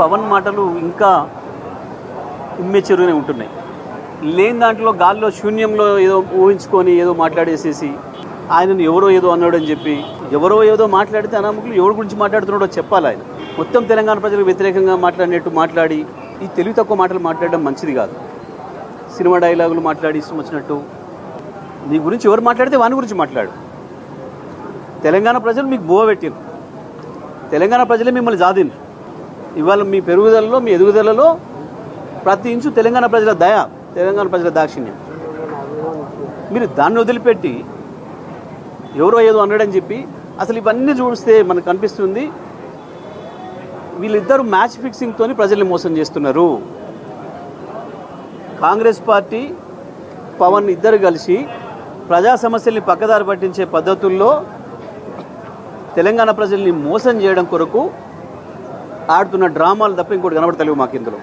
పవన్ మాటలు ఇంకా ఇమ్మెచ్యూర్గానే ఉంటున్నాయి. లేని దాంట్లో గాల్లో శూన్యంలో ఏదో ఊహించుకొని ఏదో మాట్లాడేసేసి ఆయనను ఎవరో ఏదో అన్నాడని చెప్పి ఎవరో ఏదో మాట్లాడితే అనామకులు ఎవరి గురించి మాట్లాడుతున్నాడో చెప్పాలి. ఆయన మొత్తం తెలంగాణ ప్రజలకు వ్యతిరేకంగా మాట్లాడినట్టు మాట్లాడి ఈ తెలివి తక్కువ మాటలు మాట్లాడడం మంచిది కాదు. సినిమా డైలాగులు మాట్లాడి ఇష్టం వచ్చినట్టు నీ గురించి ఎవరు మాట్లాడితే వాని గురించి మాట్లాడు. తెలంగాణ ప్రజలు మీకు బోవ పెట్టిరు, తెలంగాణ ప్రజలే మిమ్మల్ని జాదిండ్రు. ఇవాళ మీ పెరుగుదలలో మీ ఎదుగుదలలో ప్రతి ఇంచు తెలంగాణ ప్రజల దయ, తెలంగాణ ప్రజల దాక్షిణ్యం. మీరు దాన్ని వదిలిపెట్టి ఎవరో ఏదో అన్నాడని చెప్పి అసలు ఇవన్నీ చూస్తే మనకు కనిపిస్తుంది వీళ్ళిద్దరూ మ్యాచ్ ఫిక్సింగ్తోని ప్రజల్ని మోసం చేస్తున్నారు. కాంగ్రెస్ పార్టీ పవన్ ఇద్దరు కలిసి ప్రజా సమస్యల్ని పక్కదారి పట్టించే పద్ధతుల్లో తెలంగాణ ప్రజల్ని మోసం చేయడం కొరకు ఆడుతున్న డ్రామాలు తప్ప ఇంకోటి కనబడతలేవు మాకు ఇందులో.